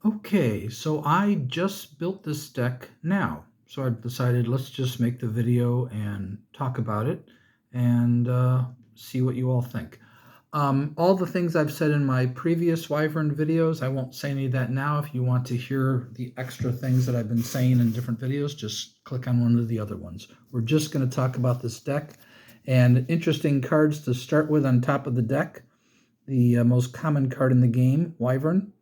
Okay, so I just built this deck now. So I've decided let's just make the video and talk about it and see what you all think. All the things I've said in my previous Wyvern videos, I won't say any of that now. If you want to hear the extra things that I've been saying in different videos, just click on one of the other ones. We're just going to talk about this deck and interesting cards to start with on top of the deck. The most common card in the game, Wyvern,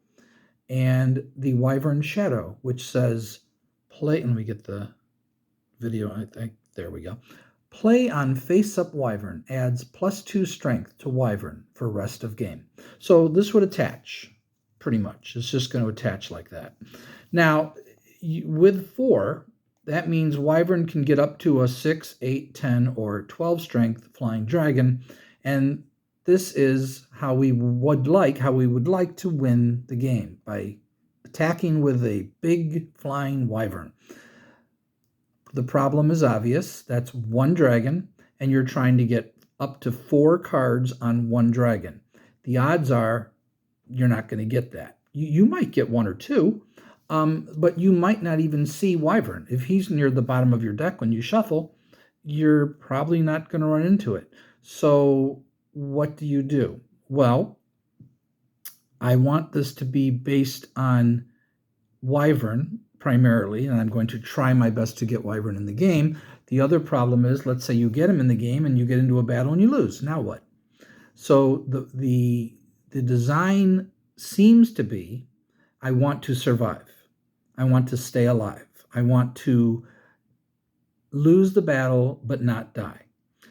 and the Wyvern Shadow, which says play. Let me get the video. I think there we go. Play on face-up Wyvern adds +2 strength to Wyvern for rest of game. So this would attach, pretty much. It's just going to attach like that. Now, with 4, that means Wyvern can get up to a 6, 8, 10, or 12 strength flying dragon, and this is how we would like to win the game, by attacking with a big flying Wyvern. The problem is obvious. That's one dragon, and you're trying to get up to 4 cards on one dragon. The odds are you're not going to get that. You might get 1 or 2, but you might not even see Wyvern. If he's near the bottom of your deck when you shuffle, you're probably not going to run into it. So what do? Well, I want this to be based on Wyvern primarily, and I'm going to try my best to get Wyvern in the game. The other problem is, let's say you get him in the game and you get into a battle and you lose. Now what? So the design seems to be, I want to survive. I want to stay alive. I want to lose the battle but not die.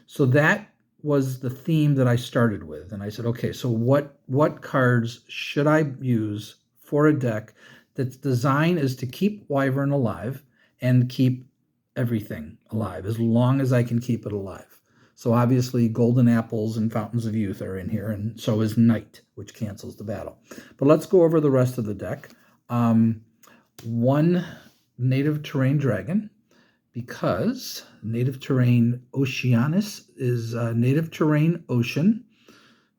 So that was the theme that I started with. And I said, okay, so what cards should I use for a deck that's design is to keep Wyvern alive and keep everything alive as long as I can keep it alive? So obviously Golden Apples and Fountains of Youth are in here, and so is Night, which cancels the battle. But let's go over the rest of the deck. 1 native terrain dragon, because native terrain Oceanus is native terrain ocean.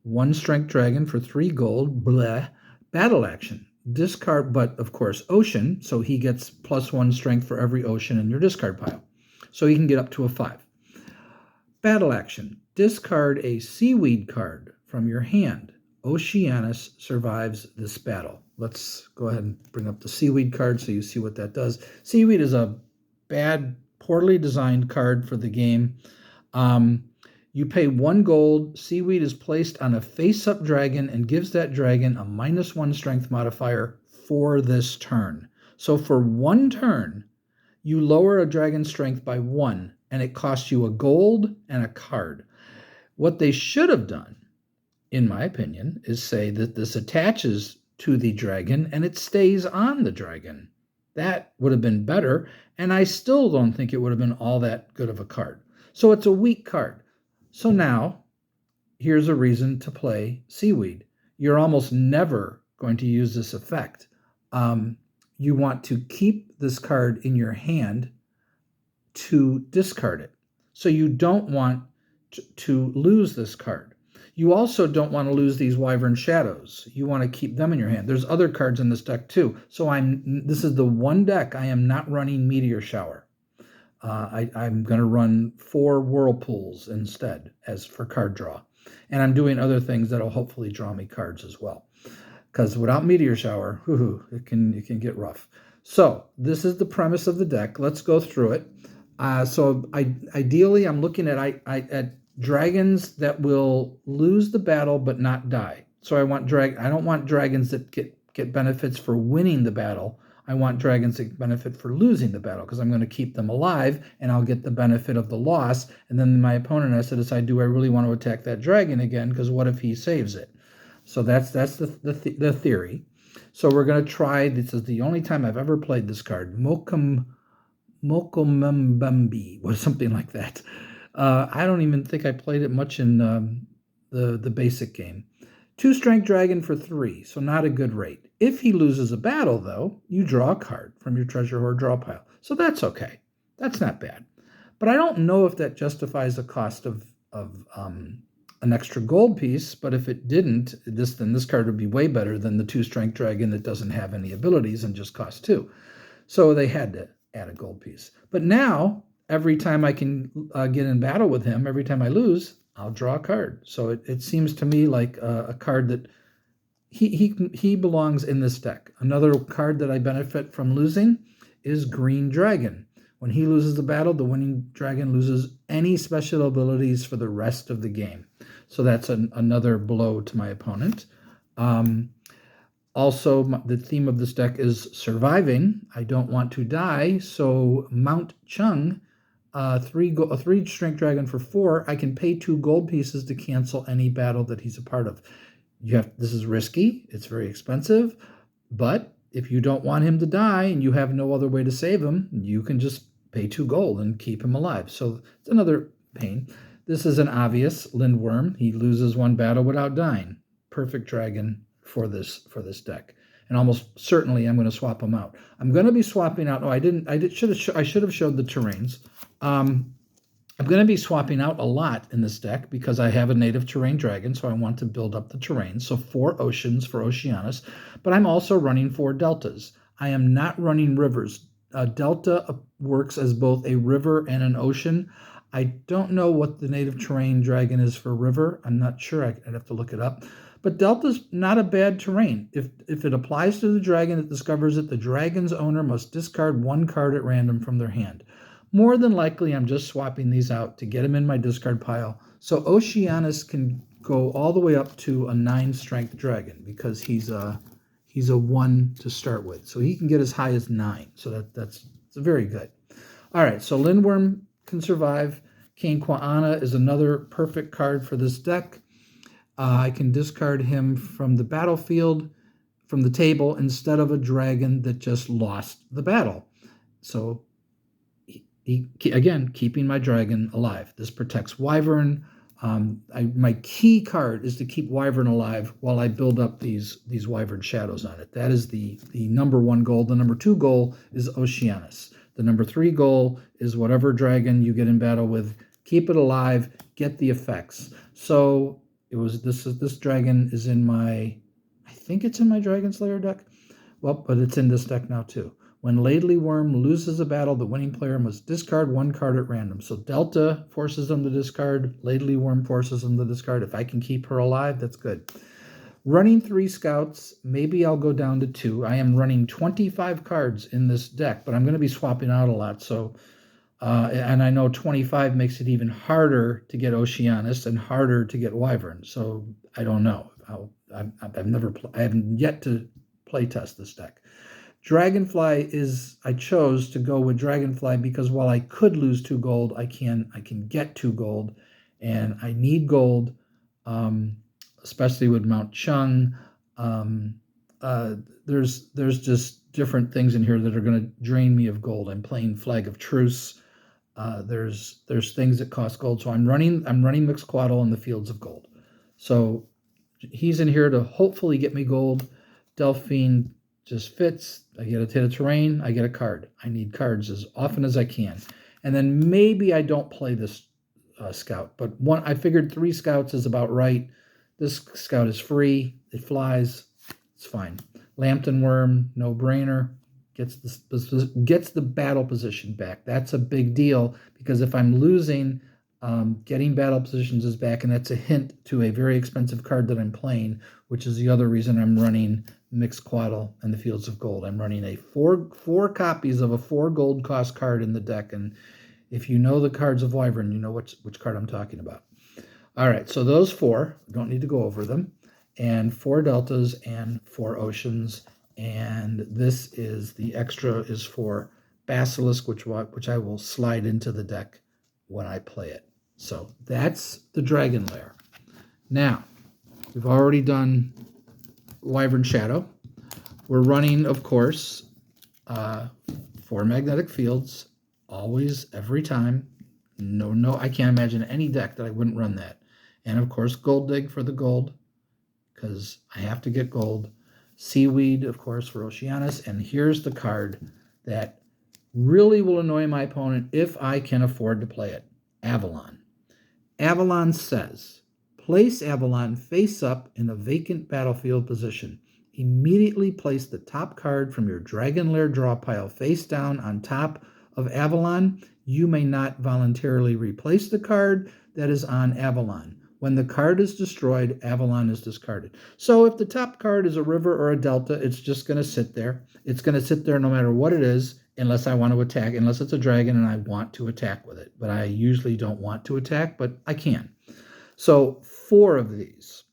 1 strength dragon for 3 gold. Bleh. Battle action. Discard, but of course ocean, so he gets +1 strength for every ocean in your discard pile. So he can get up to a 5. Battle action. Discard a Seaweed card from your hand. Oceanus survives this battle. Let's go ahead and bring up the Seaweed card so you see what that does. Seaweed is a bad, poorly designed card for the game. You pay 1 gold. Seaweed is placed on a face-up dragon and gives that dragon a -1 strength modifier for this turn. So for 1 turn, you lower a dragon's strength by 1, and it costs you a gold and a card. What they should have done, in my opinion, is say that this attaches to the dragon and it stays on the dragon. That would have been better, and I still don't think it would have been all that good of a card. So it's a weak card. So now, here's a reason to play Seaweed. You're almost never going to use this effect. You want to keep this card in your hand to discard it. So you don't want to lose this card. You also don't want to lose these Wyvern Shadows. You want to keep them in your hand. There's other cards in this deck too. So this is the one deck I am not running Meteor Shower. I'm going to run 4 Whirlpools instead as for card draw. And I'm doing other things that will hopefully draw me cards as well. Because without Meteor Shower, it can get rough. So this is the premise of the deck. Let's go through it. Ideally, I'm looking at dragons that will lose the battle but not die. So I don't want dragons that get benefits for winning the battle. I want dragons that benefit for losing the battle, because I'm going to keep them alive and I'll get the benefit of the loss. And then my opponent has to decide, do I really want to attack that dragon again? Because what if he saves it? So that's the theory. So we're going to try, this is the only time I've ever played this card, Mokelembembe, or something like that. I don't even think I played it much in the basic game. 2 strength dragon for 3, so not a good rate. If he loses a battle, though, you draw a card from your treasure hoard draw pile. So that's okay. That's not bad. But I don't know if that justifies the cost of an extra gold piece, but if it didn't, then this card would be way better than the 2-strength dragon that doesn't have any abilities and just costs 2. So they had to add a gold piece. But now, every time I can get in battle with him, every time I lose, I'll draw a card. So it seems to me like a card that he belongs in this deck. Another card that I benefit from losing is Green Dragon. When he loses the battle, the winning dragon loses any special abilities for the rest of the game. So that's another blow to my opponent. Also, the theme of this deck is surviving. I don't want to die, so Mount Chung, a 3-strength dragon for 4, I can pay 2 gold pieces to cancel any battle that he's a part of. This is risky, it's very expensive, but if you don't want him to die and you have no other way to save him, you can just pay 2 gold and keep him alive. So it's another pain. This is an obvious Lindwurm. He loses 1 battle without dying. Perfect dragon for this deck. And almost certainly I'm going to swap him out. I'm going to be swapping out. No, I didn't. I should have showed the terrains. I'm going to be swapping out a lot in this deck because I have a native terrain dragon, so I want to build up the terrain. So 4 oceans for Oceanus, but I'm also running 4 deltas. I am not running rivers. Delta works as both a river and an ocean. I don't know what the native terrain dragon is for river. I'm not sure. I'd have to look it up. But Delta's not a bad terrain. If it applies to the dragon that discovers it, the dragon's owner must discard 1 card at random from their hand. More than likely, I'm just swapping these out to get them in my discard pile. So Oceanus can go all the way up to a 9-strength dragon because he's a 1 to start with. So he can get as high as 9. So that's very good. All right, so Lindwurm can survive. Kane-Kua-Ana is another perfect card for this deck. I can discard him from the battlefield, from the table, instead of a dragon that just lost the battle. So again, keeping my dragon alive. This protects Wyvern. My key card is to keep Wyvern alive while I build up these Wyvern Shadows on it. That is the number 1 goal. The number 2 goal is Oceanus. The number 3 goal is whatever dragon you get in battle with, keep it alive, get the effects. So this dragon is in my, I think it's in my Dragon's Lair deck. Well, but it's in this deck now too. When Lindwurm loses a battle, the winning player must discard 1 card at random. So Delta forces them to discard. Lindwurm forces them to discard. If I can keep her alive, that's good. Running 3 scouts, maybe I'll go down to 2. I am running 25 cards in this deck, but I'm going to be swapping out a lot. So, and I know 25 makes it even harder to get Oceanus and harder to get Wyvern. So I don't know. I haven't yet to play test this deck. Dragonfly I chose to go with Dragonfly because while I could lose 2 gold, I can get 2 gold, and I need gold, especially with Mount Chung. There's just different things in here that are going to drain me of gold. I'm playing Flag of Truce. There's things that cost gold, so I'm running Mixcoatl in the Fields of Gold. So he's in here to hopefully get me gold. Delphyne just fits. I get a hit of terrain, I get a card. I need cards as often as I can. And then maybe I don't play this scout, but I figured 3 scouts is about right. This scout is free, it flies, it's fine. Lambton Wurm, no brainer, gets the battle position back. That's a big deal because if I'm losing, getting battle positions is back, and that's a hint to a very expensive card that I'm playing, which is the other reason I'm running Mixcoatl and the Fields of Gold. I'm running a four copies of a 4 gold cost card in the deck, and if you know the cards of Wyvern, you know which card I'm talking about. All right, so those 4, don't need to go over them, and 4 deltas and 4 oceans, and this is the extra is for Basilisk, which I will slide into the deck when I play it. So that's the Dragon Lair. Now, we've already done Wyvern Shadow. We're running, of course, 4 magnetic fields, always, every time. No, I can't imagine any deck that I wouldn't run that. And, of course, Gold Dig for the gold, because I have to get gold. Seaweed, of course, for Oceanus. And here's the card that really will annoy my opponent if I can afford to play it. Avalon. Avalon says, place Avalon face up in a vacant battlefield position. Immediately place the top card from your Dragon Lair draw pile face down on top of Avalon. You may not voluntarily replace the card that is on Avalon. When the card is destroyed, Avalon is discarded. So if the top card is a river or a delta, it's just going to sit there. It's going to sit there no matter what it is, unless I want to attack, unless it's a dragon and I want to attack with it. But I usually don't want to attack, but I can. So 4 of these.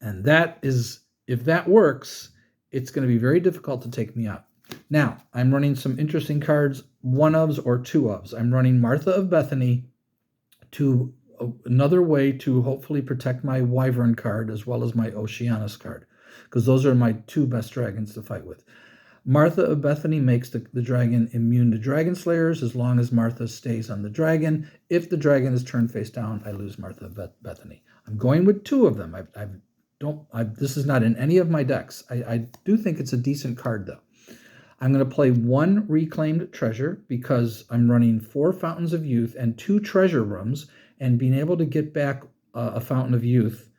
And that is, if that works, it's going to be very difficult to take me out. Now, I'm running some interesting cards, 1-ofs or 2-ofs. I'm running Martha of Bethany to another way to hopefully protect my Wyvern card as well as my Oceanus card, because those are my 2 best dragons to fight with. Martha of Bethany makes the dragon immune to dragon slayers as long as Martha stays on the dragon. If the dragon is turned face down, I lose Martha of Bethany. I'm going with 2 of them. This is not in any of my decks. I do think it's a decent card, though. I'm going to play 1 reclaimed treasure because I'm running 4 fountains of youth and 2 treasure rooms, and being able to get back a fountain of youth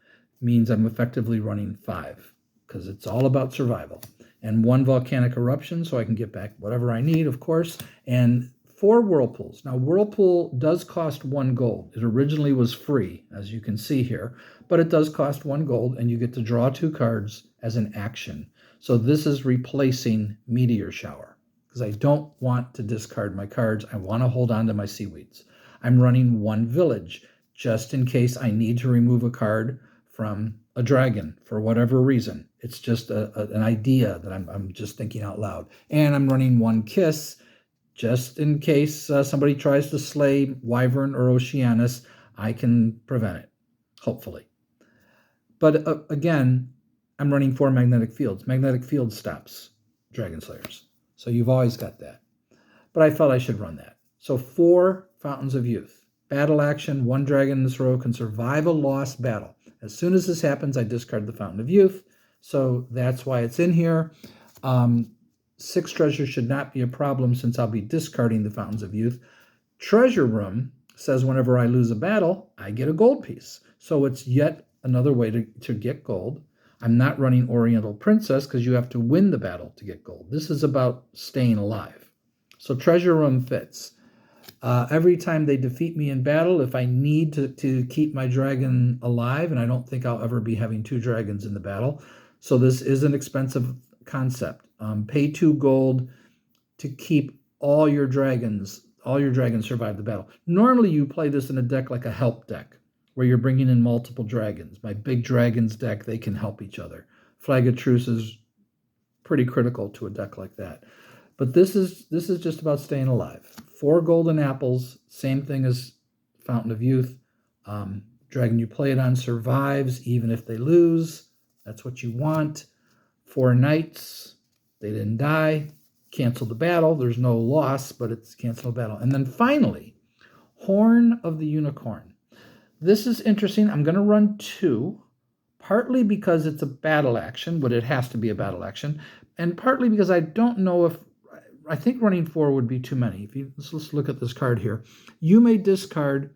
means I'm effectively running 5 because it's all about survival. And 1 volcanic eruption so I can get back whatever I need, of course, and 4 whirlpools. Now, whirlpool does cost 1 gold. It originally was free, as you can see here, but it does cost 1 gold, and you get to draw 2 cards as an action. So this is replacing Meteor Shower, because I don't want to discard my cards. I want to hold on to my Seaweeds. I'm running 1 village, just in case I need to remove a card from a dragon for whatever reason. It's just an idea that I'm just thinking out loud. And I'm running 1 kiss, just in case somebody tries to slay Wyvern or Oceanus. I can prevent it, hopefully. But again, I'm running 4 magnetic fields. Magnetic field stops dragon slayers. So you've always got that. But I felt I should run that. So 4 fountains of youth. Battle action, 1 dragon in this row can survive a lost battle. As soon as this happens, I discard the fountain of youth. So that's why it's in here. 6 treasures should not be a problem since I'll be discarding the fountains of youth. Treasure room says whenever I lose a battle, I get a gold piece. So it's yet another way to get gold. I'm not running Oriental Princess because you have to win the battle to get gold. This is about staying alive. So treasure room fits. Every time they defeat me in battle, if I need to keep my dragon alive, and I don't think I'll ever be having 2 dragons in the battle, so this is an expensive concept. Pay 2 gold to keep all your dragons survive the battle. Normally you play this in a deck like a help deck, where you're bringing in multiple dragons. My big dragons deck, they can help each other. Flag of Truce is pretty critical to a deck like that. But this is just about staying alive. 4 golden apples, same thing as Fountain of Youth. Dragon you play it on survives even if they lose. That's what you want. 4 knights, they didn't die. Cancel the battle. There's no loss, but it's cancel the battle. And then finally, Horn of the Unicorn. This is interesting. I'm going to run 2, partly because it's a battle action, but it has to be a battle action, and partly because I don't know if, I think running 4 would be too many. Let's look at this card here. You may discard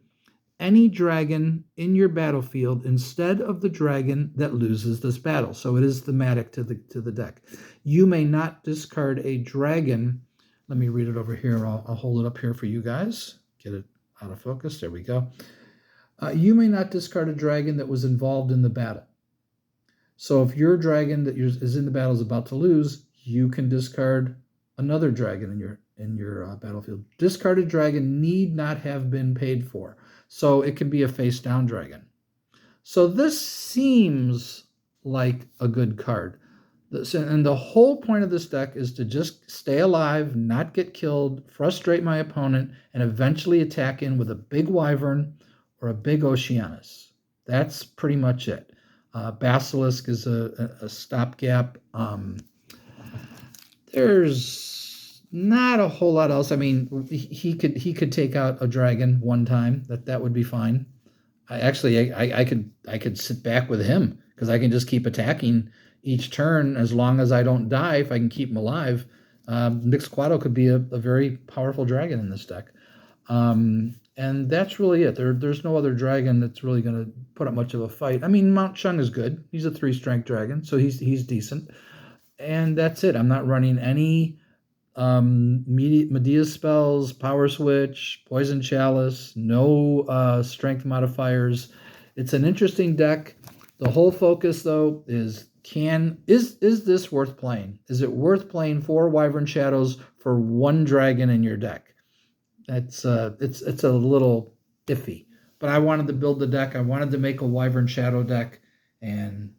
any dragon in your battlefield instead of the dragon that loses this battle. So it is thematic to the deck. You may not discard a dragon. Let me read it over here. I'll hold it up here for you guys. Get it out of focus. There we go. You may not discard a dragon that was involved in the battle. So if your dragon that is in the battle is about to lose, you can discard another dragon in your battlefield. Discarded dragon need not have been paid for. So it can be a face-down dragon. So this seems like a good card. And the whole point of this deck is to just stay alive, not get killed, frustrate my opponent, and eventually attack in with a big Wyvern or a big Oceanus. That's pretty much it. Basilisk is a stopgap. There's not a whole lot else. I mean, he could take out a dragon one time. That would be fine. I could sit back with him because I can just keep attacking each turn as long as I don't die. If I can keep him alive, Mixcoatl could be a very powerful dragon in this deck. And that's really it. There's no other dragon that's really going to put up much of a fight. I mean, Mount Chung is good. He's a 3-strength dragon, so he's decent. And that's it. I'm not running any Medea spells, Power Switch, Poison Chalice, no strength modifiers. It's an interesting deck. The whole focus, though, is is this worth playing? Is it worth playing 4 Wyvern Shadows for 1 dragon in your deck? That's it's a little iffy. But I wanted to build the deck. I wanted to make a Wyvern Shadow deck, and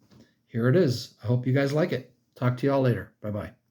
here it is. I hope you guys like it. Talk to y'all later. Bye-bye.